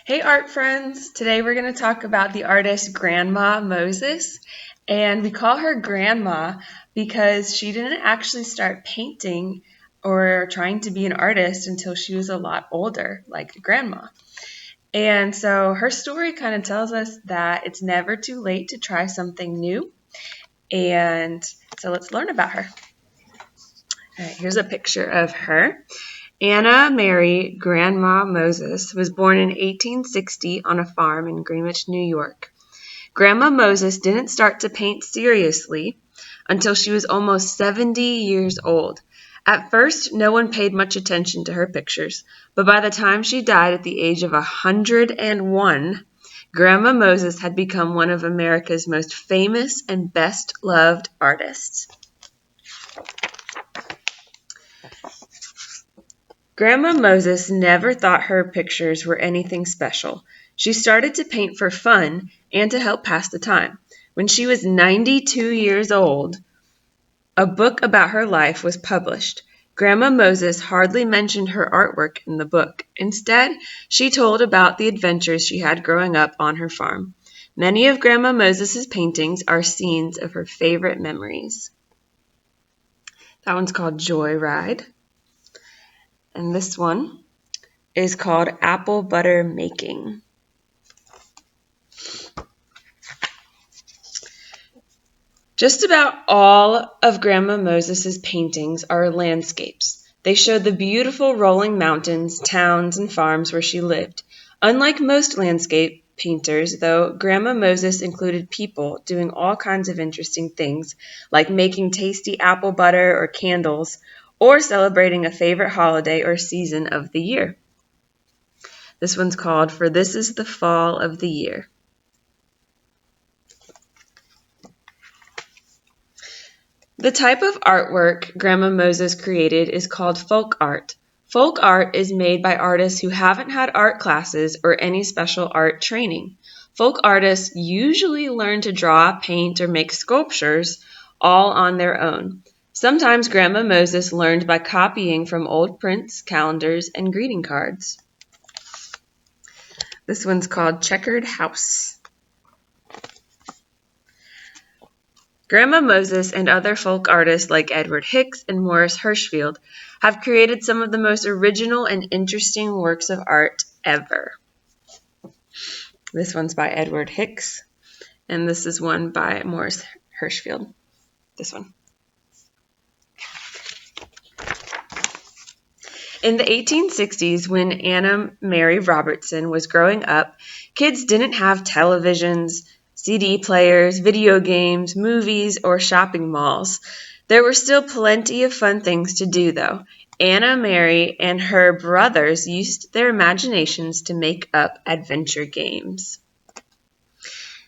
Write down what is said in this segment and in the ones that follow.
Hey art friends! Today we're going to talk about the artist Grandma Moses, and we call her Grandma because she didn't actually start painting or trying to be an artist until she was a lot older, like Grandma. And so her story kind of tells us that it's never too late to try something new, and so let's learn about her. All right, here's a picture of her. Anna Mary Grandma Moses was born in 1860 on a farm in Greenwich, New York. Grandma Moses didn't start to paint seriously until she was almost 70 years old. At first, no one paid much attention to her pictures, but by the time she died at the age of 101, Grandma Moses had become one of America's most famous and best-loved artists. Grandma Moses never thought her pictures were anything special. She started to paint for fun and to help pass the time. When she was 92 years old, a book about her life was published. Grandma Moses hardly mentioned her artwork in the book. Instead, she told about the adventures she had growing up on her farm. Many of Grandma Moses's paintings are scenes of her favorite memories. That one's called Joyride. And this one is called Apple Butter Making. Just about all of Grandma Moses's paintings are landscapes. They show the beautiful rolling mountains, towns, and farms where she lived. Unlike most landscape painters, though, Grandma Moses included people doing all kinds of interesting things, like making tasty apple butter or candles, or celebrating a favorite holiday or season of the year. This one's called For This Is the Fall of the Year. The type of artwork Grandma Moses created is called folk art. Folk art is made by artists who haven't had art classes or any special art training. Folk artists usually learn to draw, paint, or make sculptures all on their own. Sometimes Grandma Moses learned by copying from old prints, calendars, and greeting cards. This one's called Checkered House. Grandma Moses and other folk artists like Edward Hicks and Morris Hirschfeld have created some of the most original and interesting works of art ever. This one's by Edward Hicks, and this is one by Morris Hirschfeld. This one. In the 1860s, when Anna Mary Robertson was growing up, kids didn't have televisions, CD players, video games, movies, or shopping malls. There were still plenty of fun things to do, though. Anna Mary and her brothers used their imaginations to make up adventure games.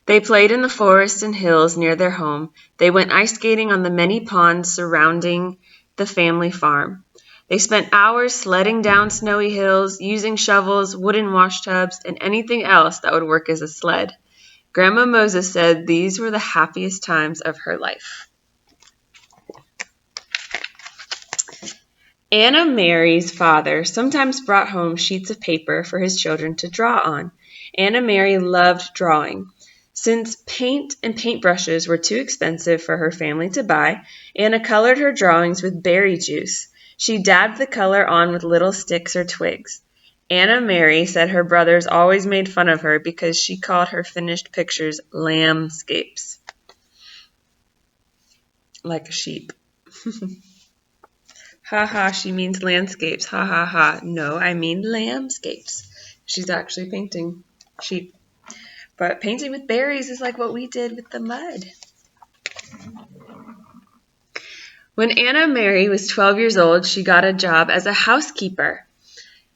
They played in the forests and hills near their home. They went ice skating on the many ponds surrounding the family farm. They spent hours sledding down snowy hills, using shovels, wooden wash tubs, and anything else that would work as a sled. Grandma Moses said these were the happiest times of her life. Anna Mary's father sometimes brought home sheets of paper for his children to draw on. Anna Mary loved drawing. Since paint and paintbrushes were too expensive for her family to buy, Anna colored her drawings with berry juice. She dabbed the color on with little sticks or twigs. Anna Mary said her brothers always made fun of her because she called her finished pictures lambscapes. Like a sheep. Ha ha, she means landscapes. Ha ha ha. No, I mean lambscapes. She's actually painting sheep. But painting with berries is like what we did with the mud. When Anna Mary was 12 years old, she got a job as a housekeeper.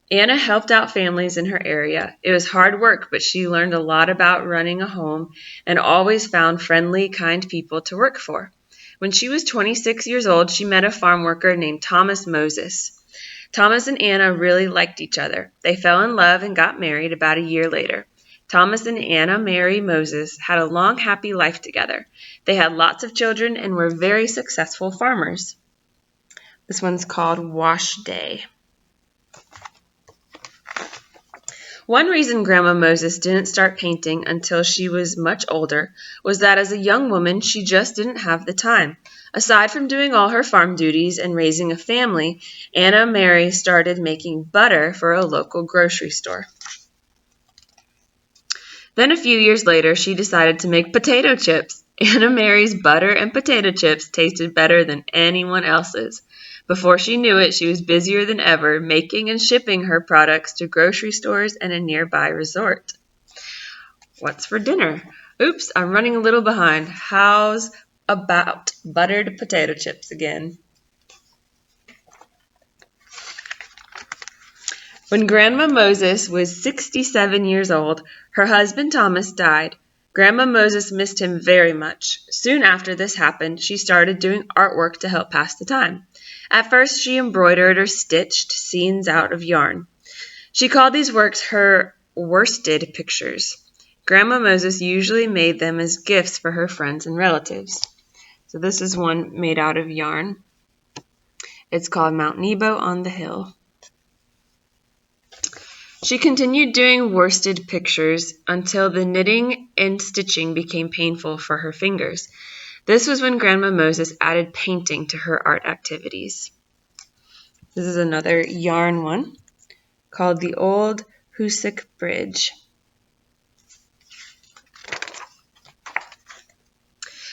Anna helped out families in her area. It was hard work, but she learned a lot about running a home and always found friendly, kind people to work for. When she was 26 years old, she met a farm worker named Thomas Moses. Thomas and Anna really liked each other. They fell in love and got married about a year later. Thomas and Anna Mary Moses had a long, happy life together. They had lots of children and were very successful farmers. This one's called Wash Day. One reason Grandma Moses didn't start painting until she was much older was that as a young woman she just didn't have the time. Aside from doing all her farm duties and raising a family, Anna Mary started making butter for a local grocery store. Then a few years later, she decided to make potato chips. Anna Mary's butter and potato chips tasted better than anyone else's. Before she knew it, she was busier than ever, making and shipping her products to grocery stores and a nearby resort. What's for dinner? Oops, I'm running a little behind. How's about buttered potato chips again? When Grandma Moses was 67 years old, her husband Thomas died. Grandma Moses missed him very much. Soon after this happened, she started doing artwork to help pass the time. At first, she embroidered or stitched scenes out of yarn. She called these works her worsted pictures. Grandma Moses usually made them as gifts for her friends and relatives. So this is one made out of yarn. It's called Mount Nebo on the Hill. She continued doing worsted pictures until the knitting and stitching became painful for her fingers. This was when Grandma Moses added painting to her art activities. This is another yarn one called the Old Hoosick Bridge.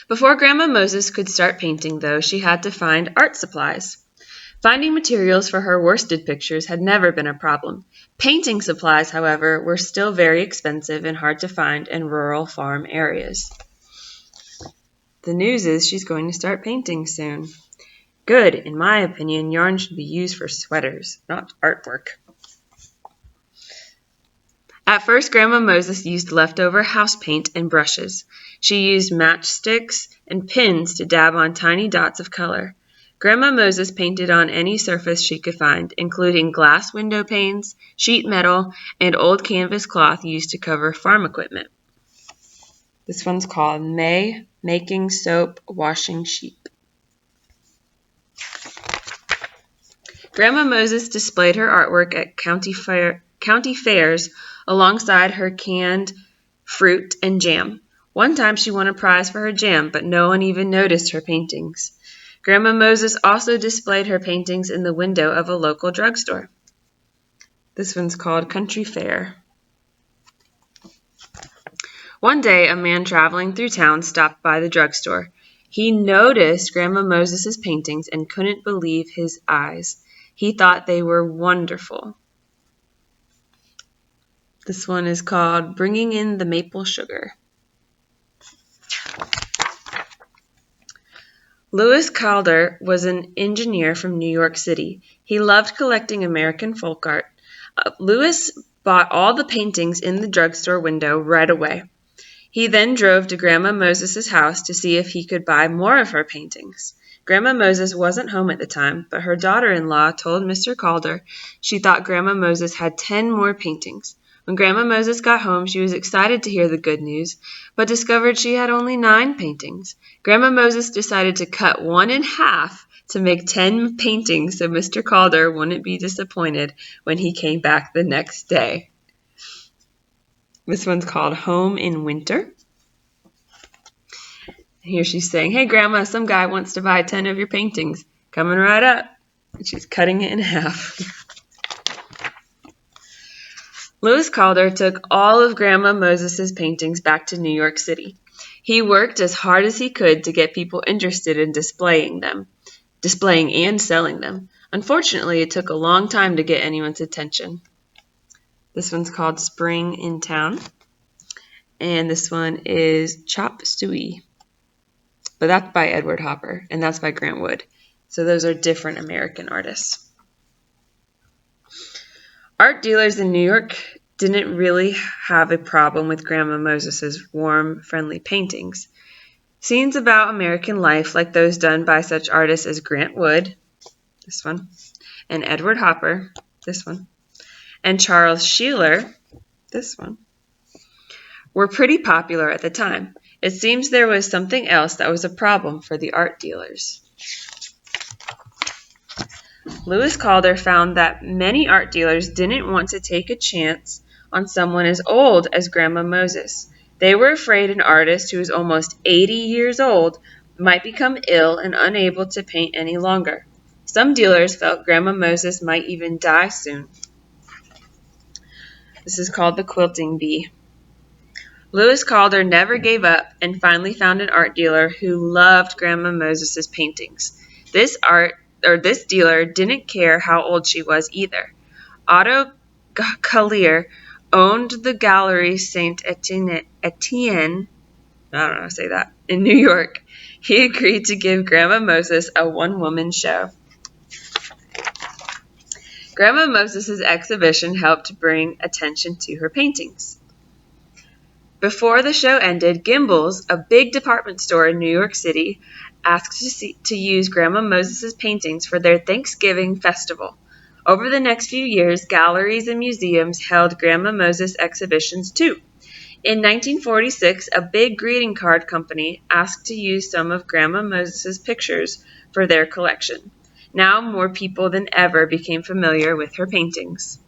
Before Grandma Moses could start painting, though, she had to find art supplies. Finding materials for her worsted pictures had never been a problem. Painting supplies, however, were still very expensive and hard to find in rural farm areas. The news is she's going to start painting soon. Good, in my opinion, yarn should be used for sweaters, not artwork. At first, Grandma Moses used leftover house paint and brushes. She used matchsticks and pins to dab on tiny dots of color. Grandma Moses painted on any surface she could find, including glass window panes, sheet metal, and old canvas cloth used to cover farm equipment. This one's called May Making Soap Washing Sheep. Grandma Moses displayed her artwork at county fairs alongside her canned fruit and jam. One time she won a prize for her jam, but no one even noticed her paintings. Grandma Moses also displayed her paintings in the window of a local drugstore. This one's called Country Fair. One day, a man traveling through town stopped by the drugstore. He noticed Grandma Moses' paintings and couldn't believe his eyes. He thought they were wonderful. This one is called Bringing in the Maple Sugar. Louis Calder was an engineer from New York City. He loved collecting American folk art. Louis bought all the paintings in the drugstore window right away. He then drove to Grandma Moses' house to see if he could buy more of her paintings. Grandma Moses wasn't home at the time, but her daughter-in-law told Mr. Calder she thought Grandma Moses had 10 more paintings. When Grandma Moses got home, she was excited to hear the good news, but discovered she had only 9 paintings. Grandma Moses decided to cut one in half to make 10 paintings so Mr. Calder wouldn't be disappointed when he came back the next day. This one's called Home in Winter. Here she's saying, "Hey, Grandma, some guy wants to buy 10 of your paintings. Coming right up." And she's cutting it in half. Louis Calder took all of Grandma Moses' paintings back to New York City. He worked as hard as he could to get people interested in displaying and selling them. Unfortunately, it took a long time to get anyone's attention. This one's called Spring in Town. And this one is Chop Suey. But that's by Edward Hopper, and that's by Grant Wood. So those are different American artists. Art dealers in New York didn't really have a problem with Grandma Moses' warm, friendly paintings. Scenes about American life, like those done by such artists as Grant Wood, this one, and Edward Hopper, this one, and Charles Sheeler, this one, were pretty popular at the time. It seems there was something else that was a problem for the art dealers. Louis Calder found that many art dealers didn't want to take a chance on someone as old as Grandma Moses. They were afraid an artist who was almost 80 years old might become ill and unable to paint any longer. Some dealers felt Grandma Moses might even die soon. This is called the quilting bee. Lewis Calder never gave up and finally found an art dealer who loved Grandma Moses' paintings. This dealer didn't care how old she was either. Otto Callier owned the Gallery Saint Etienne, I don't know how to say that, in New York. He agreed to give Grandma Moses a one-woman show. Grandma Moses' exhibition helped bring attention to her paintings. Before the show ended, Gimbel's, a big department store in New York City, asked to use Grandma Moses' paintings for their Thanksgiving festival. Over the next few years, galleries and museums held Grandma Moses exhibitions too. In 1946, a big greeting card company asked to use some of Grandma Moses' pictures for their collection. Now more people than ever became familiar with her paintings.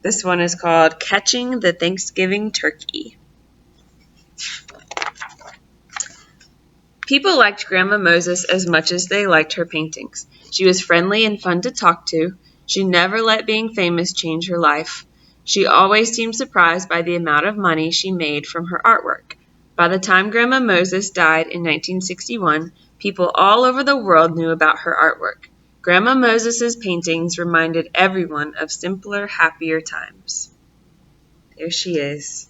This one is called Catching the Thanksgiving Turkey. People liked Grandma Moses as much as they liked her paintings. She was friendly and fun to talk to. She never let being famous change her life. She always seemed surprised by the amount of money she made from her artwork. By the time Grandma Moses died in 1961, people all over the world knew about her artwork. Grandma Moses' paintings reminded everyone of simpler, happier times. There she is.